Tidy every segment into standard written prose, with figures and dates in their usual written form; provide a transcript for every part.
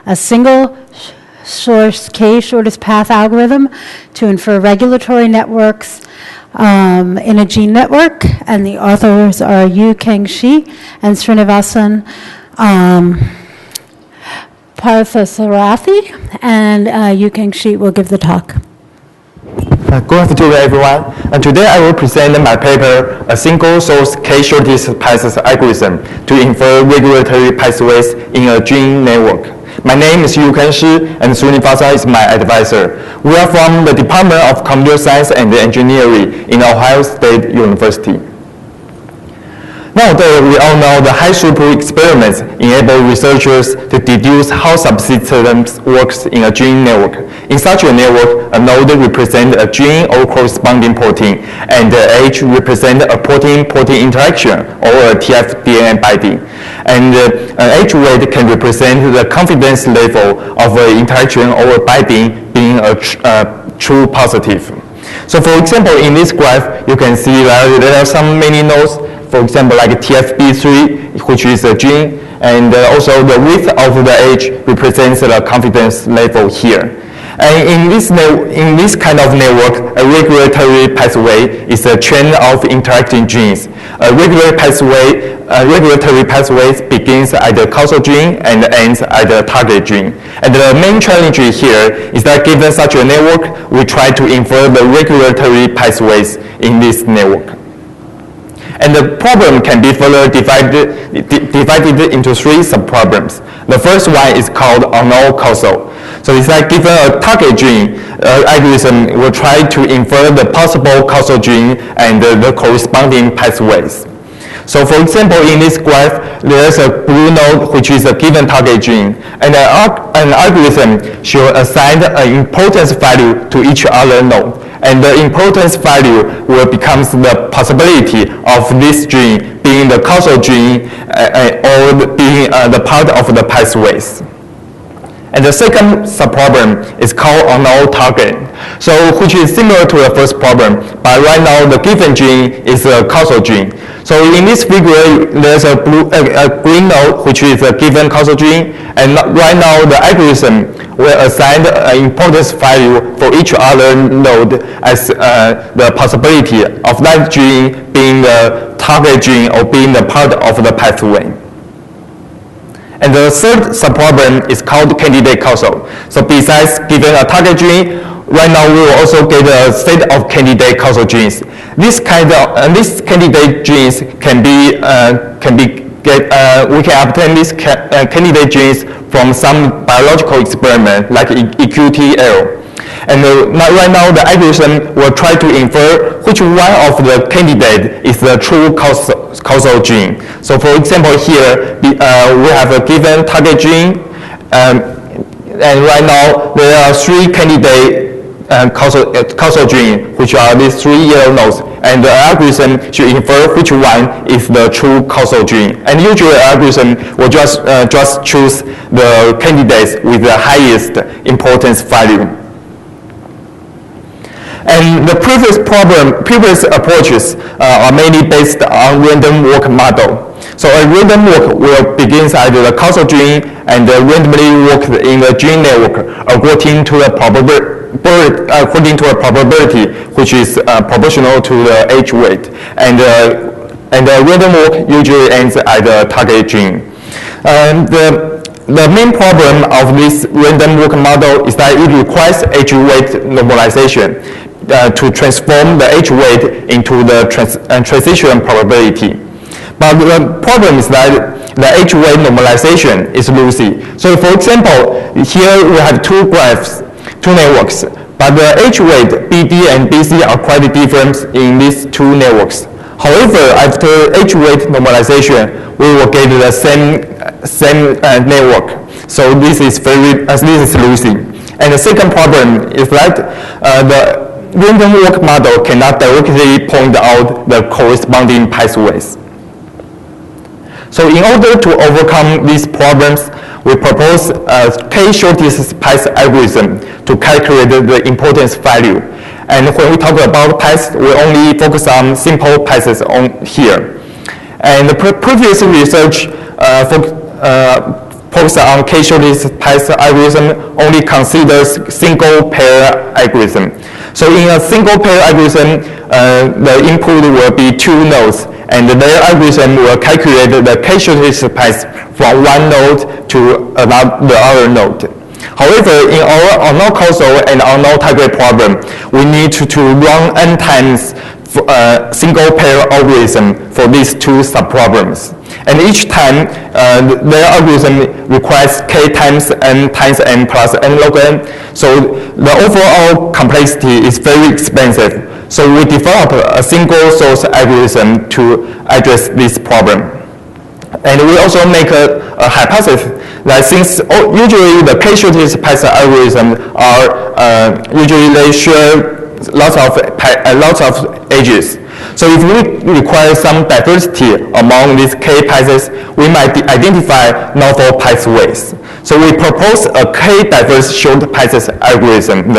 a single source k-shortest path algorithm to infer regulatory networks in a gene network, and the authors are Yu-Keng Shih and Srinivasan Parthasarathi, and Yu-Keng Shih will give the talk. Good afternoon, everyone. And today I will present my paper, a single-source k-shortest path algorithm to infer regulatory pathways in a gene network. My name is Yu-Keng Shih, and Srinivasan is my advisor. We are from the Department of Computer Science and Engineering in Ohio State University. Nowadays, we all know the high-throughput experiments enable researchers to deduce how subsystems works in a gene network. In such a network, a node represents a gene or corresponding protein, and the edge represents a protein-protein interaction, or a TF-DNA binding. And an edge weight can represent the confidence level of an interaction or a binding being a true positive. So for example, in this graph, you can see that there are some many nodes. For example, like TFB3, which is a gene, and also the width of the edge represents the confidence level here. And in this kind of network, a regulatory pathway is a chain of interacting genes. A regulatory pathway begins at the causal gene and ends at the target gene. And the main challenge here is that given such a network, we try to infer the regulatory pathways in this network. And the problem can be further divided into three subproblems. The first one is called unknown causal. So it's like given a target gene, algorithm will try to infer the possible causal gene and the corresponding pathways. So for example, in this graph, there's a blue node which is a given target gene, and an algorithm should assign an importance value to each other node. And the importance value will become the possibility of this gene being the causal gene or being the part of the pathways. And the second subproblem is called unknown target, so which is similar to the first problem, but right now the given gene is a causal gene. So in this figure, there's a green node which is a given causal gene, and right now the algorithm will assign an importance value for each other node as the possibility of that gene being the target gene or being the part of the pathway. And the third subproblem is called candidate causal. So besides given a target gene, right now we will also get a set of candidate causal genes. These candidate genes we can obtain these candidate genes from some biological experiment like EQTL. And right now the algorithm will try to infer which one of the candidate is the true causal gene. So for example here, we have a given target gene, and right now there are three candidate causal gene, which are these three yellow nodes, and the algorithm should infer which one is the true causal gene. And usually the algorithm will just choose the candidates with the highest importance value. And the previous approaches are mainly based on random walk model. So a random walk will begin at the causal gene and randomly walk in the gene network according to a probability which is proportional to the edge weight. And the random walk usually ends at the target gene. The main problem of this random walk model is that it requires edge weight normalization to transform the edge weight into the transition probability. But the problem is that the edge weight normalization is loosey. So for example, here we have two graphs, two networks, but the edge weight BD and BC are quite different in these two networks. However, after edge weight normalization, we will get the same network. So this is loosey. And the second problem is that the random walk model cannot directly point out the corresponding pathways. So in order to overcome these problems, we propose a k-shortest path algorithm to calculate the importance value. And when we talk about paths, we only focus on simple paths on here. And the previous research focus on k-shortest path algorithm only considers single pair algorithm. So in a single pair algorithm, the input will be 2 nodes, and their algorithm will calculate the k-shortest path from one node to the other node. However, in our unknown causal and unknown target problem, we need to run n times single pair algorithm for these 2 subproblems. And each time, their algorithm requires k times n plus n log n. So the overall complexity is very expensive. So we develop a single source algorithm to address this problem. And we also make a hypothesis that since usually the k-shortest path algorithm are usually they share lots of edges. So if we require some diversity among these k paths, we might identify novel pathways. So we propose a k-diverse short paths algorithm.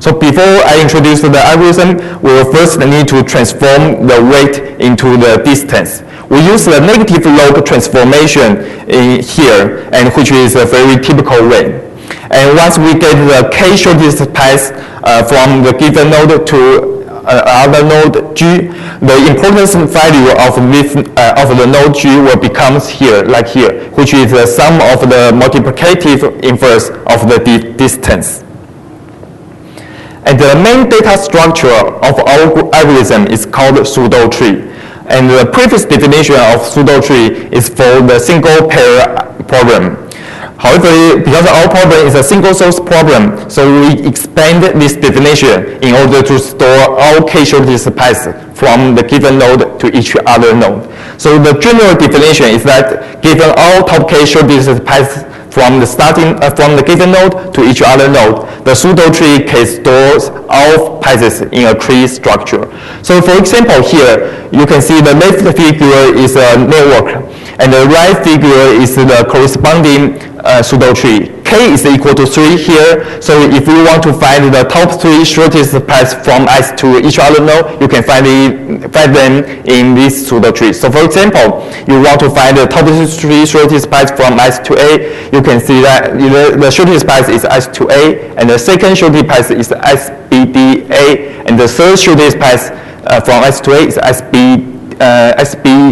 So before I introduce the algorithm, we will first need to transform the weight into the distance. We use the negative log transformation in here, and which is a very typical way. And once we get the k-shortest path from the given node to another node G, the importance value of the node G will become here, like here, which is the sum of the multiplicative inverse of the distance. And the main data structure of our algorithm is called Pseudotree. And the previous definition of Pseudotree is for the single pair problem. However, because our problem is a single source problem, so we expand this definition in order to store all k-shortest paths from the given node to each other node. So the general definition is that given all top k-shortest paths from the given node to each other node, the Pseudotree can store all paths in a tree structure. So for example here, you can see the left figure is a network, and the right figure is the corresponding Pseudotree. K is equal to 3 here, so if you want to find the top 3 shortest paths from S to each other node, you can find them in this Pseudotree. So for example, you want to find the top 3 shortest paths from S to A, you can see that the shortest path is S to A, and the second shortest path is SBDA, and the third shortest path from S to A is SBEDA.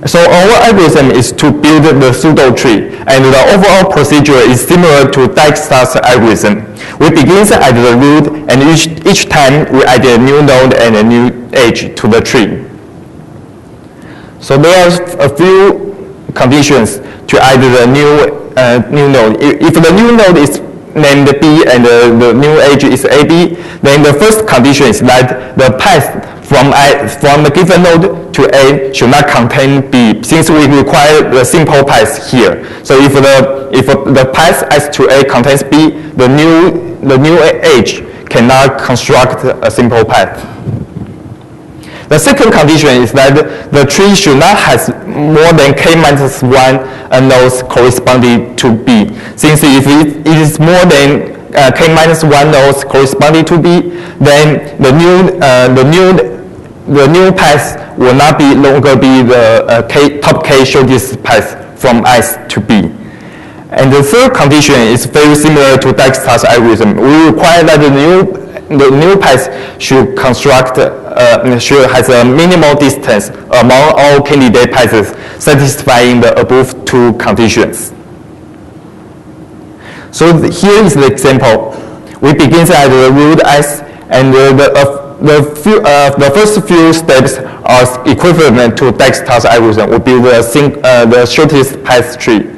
So our algorithm is to build the Pseudotree, and the overall procedure is similar to Dijkstra's algorithm. We begin at the root, and each time we add a new node and a new edge to the tree. So there are a few conditions to add the new node. If the new node is named B and the new edge is AB, then the first condition is that the path from the given node to A should not contain B, since we require the simple path here. So if the path S to A contains B, the new edge cannot construct a simple path. The second condition is that the tree should not have more than k-1 nodes corresponding to B, since if it is more than k-1 nodes corresponding to B, then the new path will not longer be the top k shortest path from S to B. And the third condition is very similar to Dijkstra's algorithm. We require that the new path should has a minimal distance among all candidate paths, satisfying the above 2 conditions. So here is the example. We begin at the root S, and the first few steps are equivalent to Dijkstra's algorithm. We build the shortest path tree.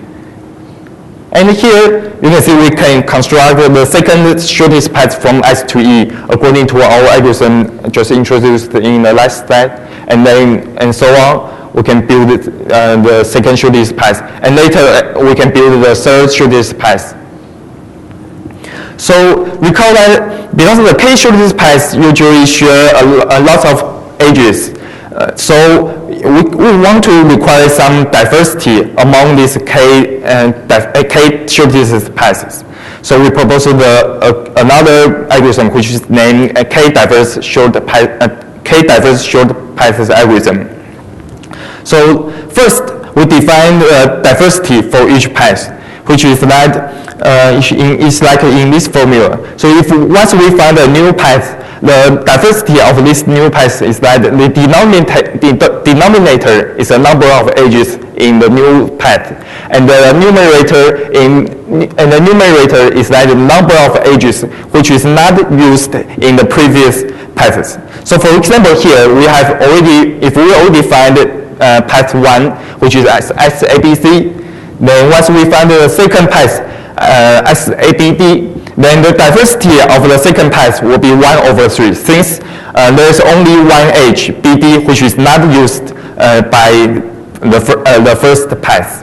And here, you can see we can construct the second shortest path from S to E according to our algorithm just introduced in the last slide, and so on. We can build the second shortest path, and later we can build the third shortest path. So recall that because the k shortest paths usually share a lot of edges, so we want to require some diversity among these k shortest paths. So we propose another algorithm which is named k-diverse k-diverse short path algorithm. So first, we define the diversity for each path, which is that it's like in this formula. So if once we find a new path, the diversity of this new path is that the denominator is the number of edges in the new path, and the numerator is that the number of edges which is not used in the previous paths. So for example, here we have already, if we already find path 1, which is ISCB, then once we find the second path, ISABD, then the diversity of the second path will be 1/3, since there's only one edge, BD, which is not used by the first path.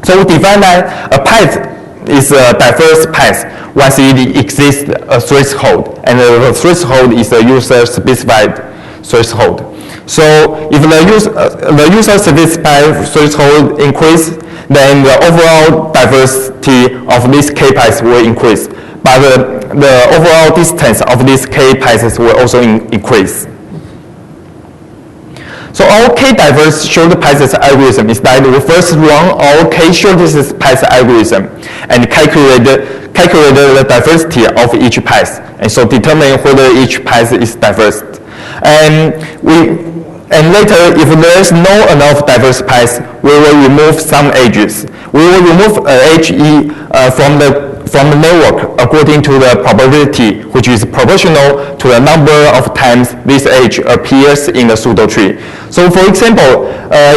So we define that a path is a diverse path once it exists a threshold, and the threshold is a user-specified threshold. So if the user-specified threshold increase, then the overall diversity of these k-paths will increase, but the overall distance of these k-paths will also increase. So our k-diverse short paths algorithm is that we first run our k-shortest path algorithm and calculate the diversity of each path, and so determine whether each path is diverse. And later, if there is no enough diverse paths, we will remove some edges. We will remove an edge E from the network according to the probability, which is proportional to the number of times this edge appears in the pseudotree. So for example,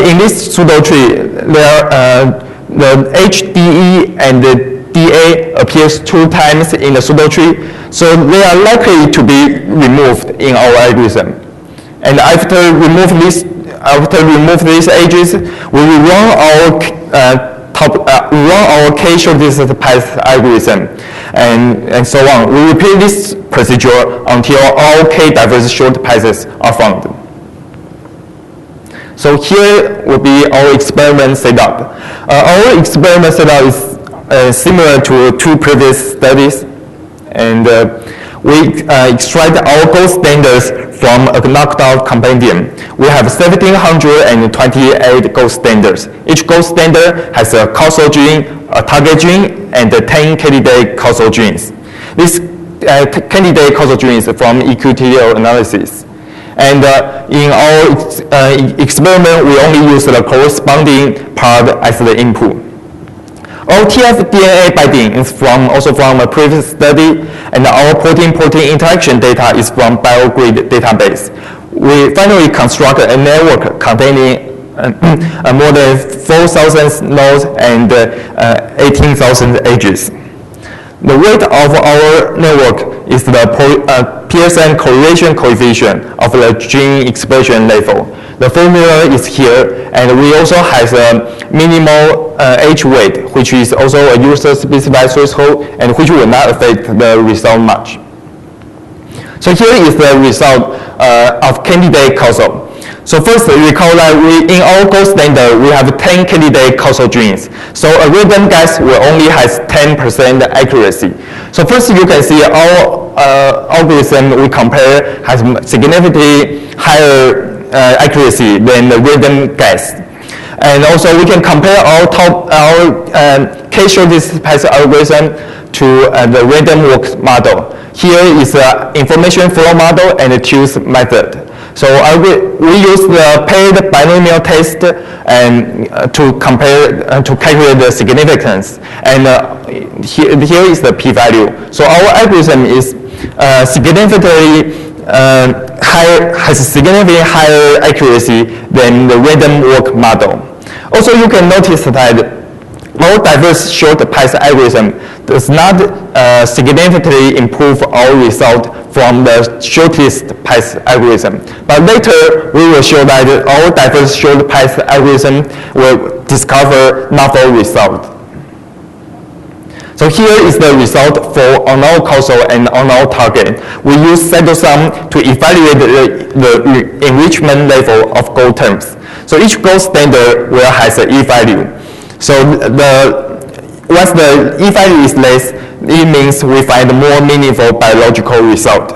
in this pseudotree, the edge DE and the DA appears 2 times in the pseudotree, so they are likely to be removed in our algorithm. And after remove these edges, we will run our k-shortest path algorithm, and so on. We repeat this procedure until all k-diverse short paths are found. So here will be our experiment setup. Our experiment setup is similar to 2 previous studies, and we extract our gold standards from a knocked-out compendium. We have 1,728 gold standards. Each gold standard has a causal gene, a target gene, and 10 candidate causal genes. These candidate causal genes from eQTL analysis. And in our experiment, we only use the corresponding part as the input. Our TF-DNA binding is also from a previous study, and our protein-protein interaction data is from BioGrid database. We finally construct a network containing more than 4,000 nodes and 18,000 edges. The weight of our network is the Pearson correlation coefficient of the gene expression level. The formula is here, and we also have a minimal edge weight, which is also a user-specified threshold, and which will not affect the result much. So here is the result of candidate causal. So first, recall that in our gold standard, we have 10 candidate causal genes. So a random guess will only has 10% accuracy. So first, you can see our algorithm we compare has significantly higher accuracy than the random guess. And also, we can compare our k-shortest path algorithm to the random walk model. Here is the information flow model and the tools method. So we use the paired binomial test and to calculate the significance. And here is the p-value. So our algorithm is significantly has significantly higher accuracy than the random walk model. Also, you can notice that our diverse short path algorithm does not significantly improve our result from the shortest path algorithm. But later, we will show that our diverse short path algorithm will discover novel result. So here is the result for unknown causal and unknown target. We use saddle sum to evaluate the enrichment level of gold terms. So each gold standard will has an e-value. So once the e-value is less, it means we find more meaningful biological result.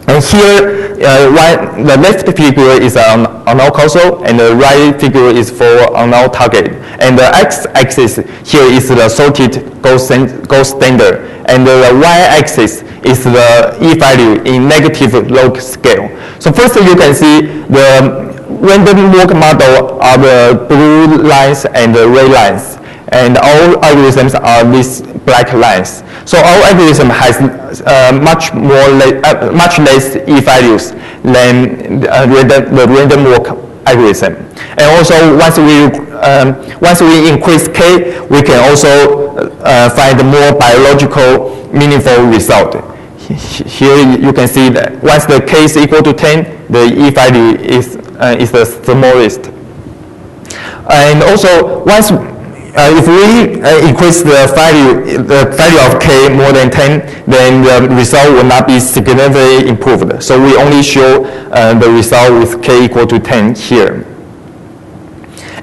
And here, the left figure is unknown causal, and the right figure is for unknown target. And the x-axis here is the sorted gold standard, and the y-axis is the E-value in negative log scale. So first you can see the random walk model are the blue lines and the red lines, and all algorithms are these black lines. So our algorithm has much less E-values than the random walk algorithm. And also once we increase k, we can also find more biological meaningful result. Here you can see that once the k is equal to 10, the E-value is the smallest. And also once if we increase the value of k more than 10, then the result will not be significantly improved. So we only show the result with k equal to 10 here.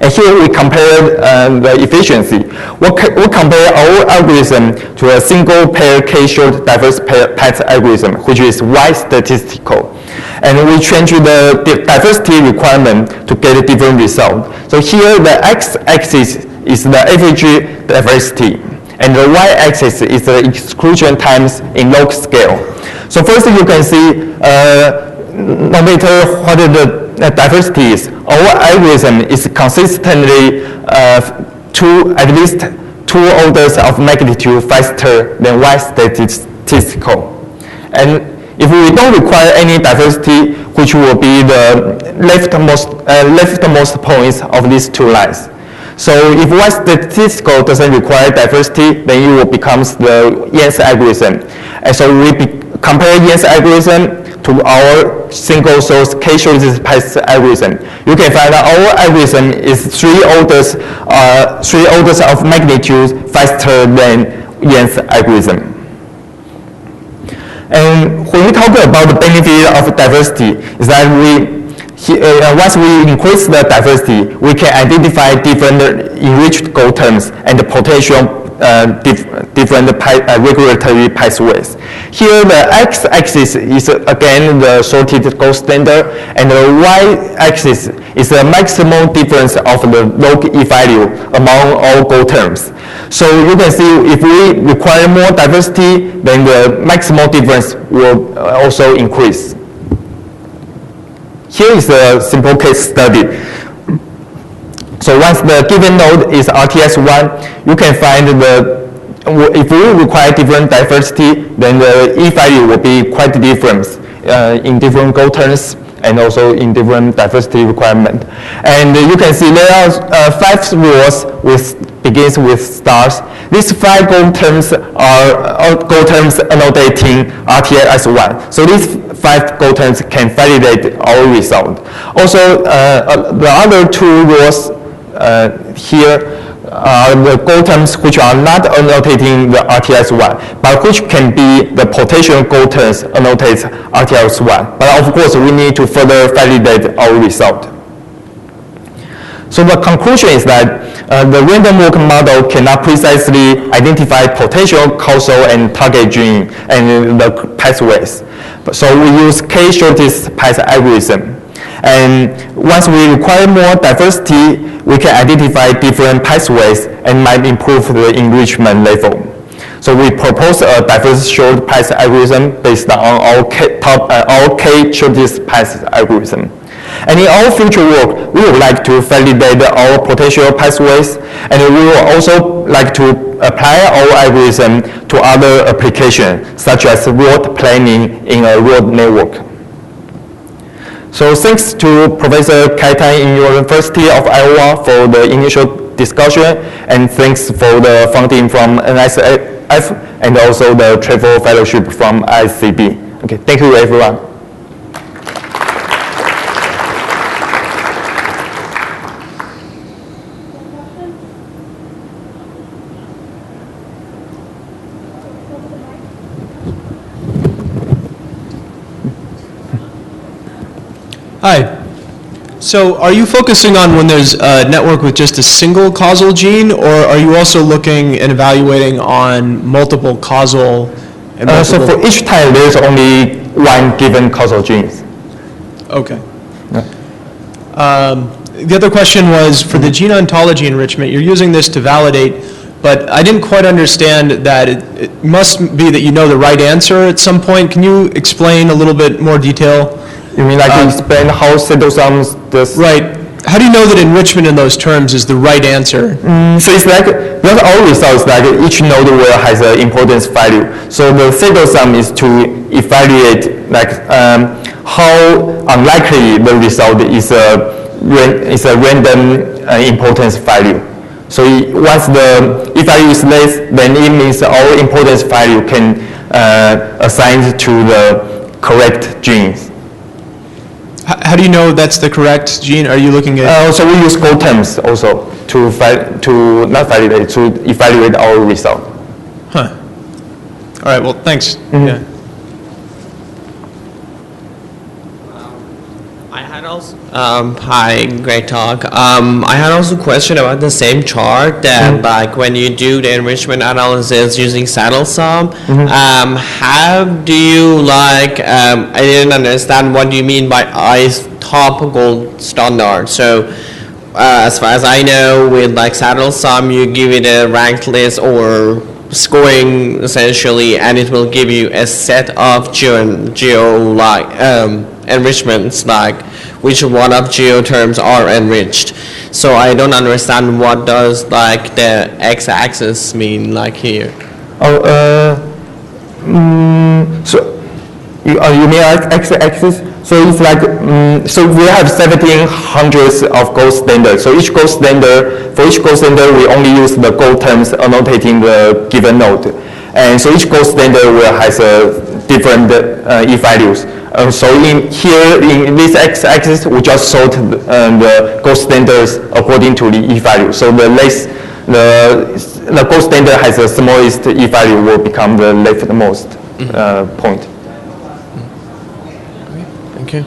And here we compare the efficiency. We compare our algorithm to a single pair k-short diverse path algorithm, which is Y statistical. And we change the diversity requirement to get a different result. So here the x-axis is the average diversity, and the y-axis is the exclusion times in log scale. So first you can see no matter what the diversity is, our algorithm is consistently at least 2 orders of magnitude faster than Y statistical. And if we don't require any diversity, which will be the leftmost points of these two lines. So if Y statistical doesn't require diversity, then it will become the Yan's algorithm. And so we compare Yan's algorithm to our single source k-shortest path algorithm. You can find that our algorithm is 3 orders of magnitude faster than Yan's algorithm. And when we talk about the benefit of diversity, is that once we increase the diversity, we can identify different enriched goal terms and potential different regulatory pathways. Here the x-axis is again the sorted gold standard, and the y-axis is the maximum difference of the log E-value among all goal terms. So you can see if we require more diversity, then the maximum difference will also increase. Here is a simple case study. So once the given node is RTS1, you can find if we require different diversity, then the E-value will be quite different in different goal terms and also in different diversity requirement. And you can see there are 5 rows begins with stars. These 5 goal terms are goal terms annotating RTS1. So these 5 goal terms can validate our result. Also, the other 2 rows here are the goal terms which are not annotating the RTS1, but which can be the potential goal terms annotates RTS1. But of course, we need to further validate our result. So the conclusion is that the random walk model cannot precisely identify potential causal and target gene and the pathways. So we use k-shortest path algorithm. And once we require more diversity, we can identify different pathways and might improve the enrichment level. So we propose a diverse short path algorithm based on our k-shortest path algorithm. And in our future work, we would like to validate our potential pathways, and we will also like to apply our algorithm to other applications, such as road planning in a road network. So thanks to Professor Kai-Tai in University of Iowa for the initial discussion, and thanks for the funding from NSF and also the travel fellowship from ISCB. Okay, thank you everyone. Hi. So are you focusing on when there's a network with just a single causal gene, or are you also looking and evaluating on multiple causal and multiple? So for each time, there's only one given causal gene. Okay. The other question was, for the gene ontology enrichment, you're using this to validate, but I didn't quite understand that it must be that you know the right answer at some point. Can you explain a little bit more detail? You mean like explain how cytosomes does? Right. How do you know that enrichment in those terms is the right answer? So it's like, not all results, like each node will has an importance value. So the cytosome is to evaluate like how unlikely the result is a random importance value. So once the if value is less, then it means all importance value can assign to the correct genes. How do you know that's the correct gene? Are you looking at? So we use goal terms also to not validate, to evaluate our result. Huh. All right. Well, thanks. Yeah. I had also hi, great talk. I had also a question about the same chart that like when you do the enrichment analysis using saddle sum, how do you like? I didn't understand what you mean by top gold standard. So as far as I know, with like saddle sum, you give it a ranked list or scoring essentially, and it will give you a set of geo like enrichments, like which one of geo terms are enriched. So I don't understand what does like the x-axis mean like here. So you mean x-axis? So it's like so we have 1700s of gold standard. So each gold standard, for each gold standard, we only use the gold terms annotating the given node, and so each gold standard will has a different e values. So in this x-axis, we just sort the gold standards according to the e value. So the gold standard has the smallest e value will become the leftmost point. Thank you.